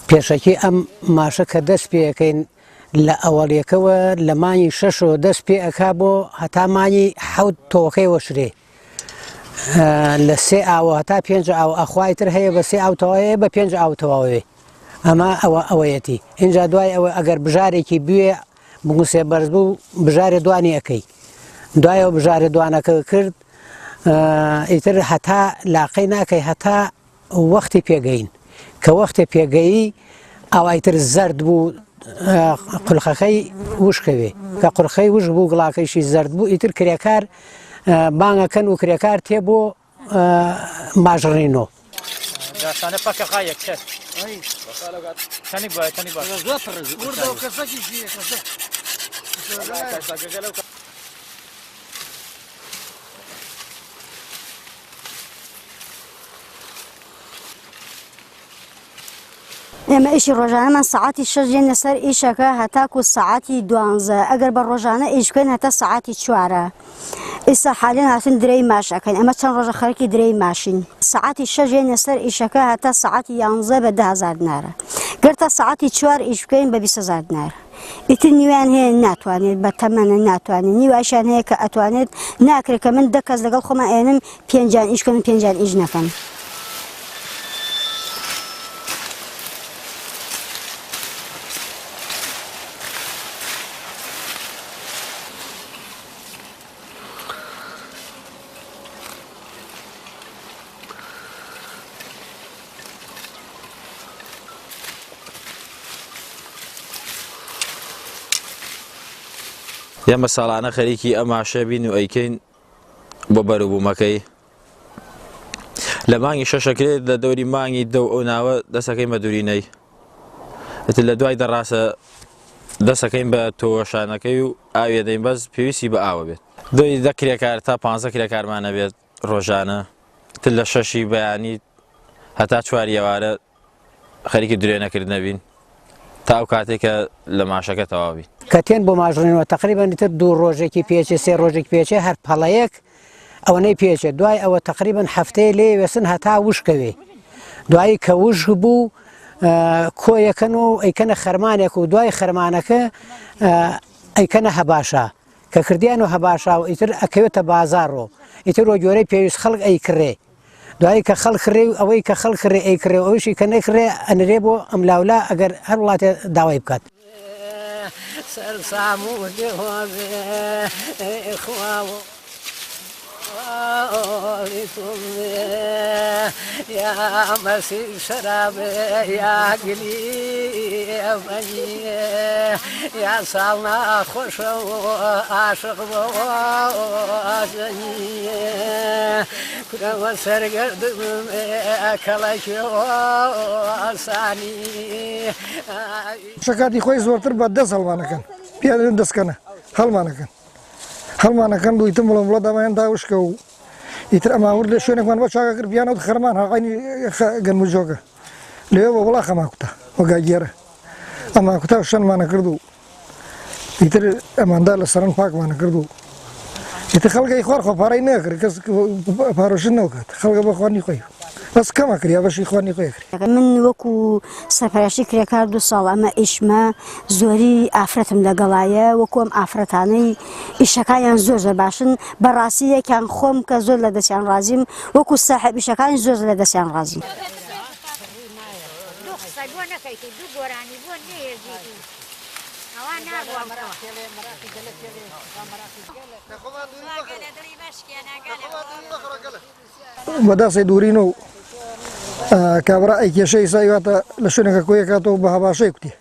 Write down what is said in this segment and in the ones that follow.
پێشەکی ئەم ماشە کە دەست پێەکەین لە ئەوەڵیەکەوە لە مانگی 6 دەست پێ ئەکا بۆ هەتا مانگی 7 تۆکەی وەشرێ لە 3 ئاوە هەتا 5 ئاو ئەخوای تر هەیە بە 3 ئاو تەواوەیە بە 5 ئاو تەواوێ ئەمە ئەوەیەتی اینجا دوای ئەوە ئەگەر بژارێکی بوێ بگوسێ بەرز بوو بژارێ دوانی ئەەکەی دوایەوە بژارێ دوانەکە کرد ئیتر هەتا لاقەی ناکەی هەتا وەختی پێگەین کە وەختێ پێگەیی ئەوایتر زەرد بوو قولخەکەی وشکەوێ کە قورخەی وش بوو گڵاکەیشی زەرد بوو ئیتر کرێکار بانگەکەن و کرێکار تێ بۆ ماژڕینەوە ئێمە ئیشی ڕۆژانەمان سەعاتی 6 ێنە سەر ئیشەکە هەتاکو سەعاتی 12 ئەگەر بە ڕۆژانە ئیش بکەین هەتا سەعاتی 4 ئێستا حالیان هاتن درەی ماشەکەین ئەمە چەند ڕۆژە خەرکی درەی ماشین سەعاتی 6 ێنە سەر ئیشەکە هەتا سەعاتی 11 بە 10,000 دینارە گەر تا سەعاتی 4 ئیش بکەین بە 20,000 دینار ئیتر نیویان هەیە ناتوانێت بە تەمەنە ناتوانێت نیواشیان هەیە کە ئەتوانێت ناکرێت کە من 10 کەس لەگەڵ خۆمان ئێنم 5 ئیشکەن 5 ئیش نەکەن ئێمە ساڵانە خەریکی ئەم ماشە بین و ئەیکەین بۆ بەروبوومەکەی لە مانگی 6 لە دەوری مانگی دە ئەو ناوە دەسەکەین بە دوورینەی لە دوای دەڕاستە دەسەکەین بە تۆشانەکەی و ئاوێ دەین بەس پێویستی بە ئاوە بێت دوی 10 کرێکار تا 15 کرێکارمانە بێت ڕۆژانە تر لە 6 بەیانی هەتا 4 ئێوارە خەریکی درێنەکرد نەبین تا ئەو کاتێکە لە ماشەکە تەواوی کە تێن بۆ ماژڕینەوە تقریبا تر 2 ڕۆژێکی پێچێ 3 ڕۆژێکی پێچێ هەر پەڵەیەک ئەوەنەی پێچێت دوای ئەوە تقریبا هەفتەیە لێ وێسن هەتا وشکەوێ دوایی کە وشک بوو کۆیەکەن و ئەیکەنە خەرمانێک و دوای خەرمانەکە ئەیکەنە هەباشا کە کردیان و هەباشا و ئیتر ئەکەوێتە بازاڕۆ ئیتر وە گۆرەی پێویست خەڵک ئەیکڕێ دوایی کە خەڵکڕێ و ئەوەی کە خەڵکڕێ ئەیکڕێ ئەوشی کە نەکڕێ ئەنرێ بۆ ئەم لاولا ئەگەر هەر وڵاتێ داوای بکات يا مسير شرابي يا قليل يا صالنا خوش وعاشق وعاشقني كل ما سرقت كلك وعساني شكاتي خوي زورتر بعد دس هلمانكن بيادين دس كنا هلمانكن دو يتم ولا دام ينتهوش كو يتر أما ورد شو نكمل بشاكر كربيان أو خرمان هاقيني جن مجوكه ليه والله خما كتا وجاجيره أما كتا وشان ما نكردو يتر أما دال السرن فاك ما نكردو يتر خلق إخوار خبارين نكر كس فاروشين نوكت خلق بخواني خوي بس كم أكري أبغى شيء خواني خوي أكري من وكو سفرشي كريكاردو صالما إشما زوري أفرتم لقلايا وكوم أفرتاني إشكاين زوج باشن براسية كان خوم كزول لدسيان رازيم وكو صاحب إشكاين زوج لدسيان رازيم ودا سيدورينو كابرا أي شيء سايواتا لشونك كويه كاتو بهباشي كتي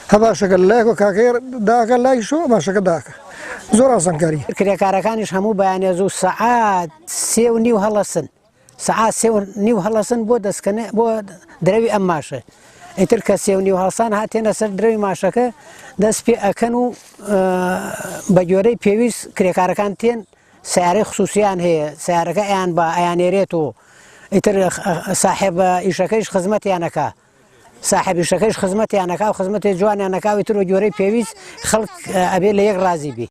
هباشك الله وكاكير داك الله شو باشك داك زۆر ئاسانکاری کرێکارەکانیش هەموو بەیانێز و سەعات 3:30 هەڵەسن سەعات 3:30 هەڵەسن بۆ دەستکەنە بۆ درەوی ئەم ماشە ئیتر کە 3:30 هەڵسان هاتێنە سەر درەوی ماشەکە دەست پێ ئەکەن و بە جۆرەی پێویست کرێکارەکان تێن سیارەی خصوصیان هەیە سیارەکە ئەیان بە ئەیانێرێت و ئیتر ساحێب ئیشەکەیش خزمەتیانەکە صاحب ئیشەکەیش خزمەتیانەکە و خزمەتی جوانیانەکە و ئیتر بە جۆرەی پێویست خەڵک ئەبێ لە یەک ڕازی بێ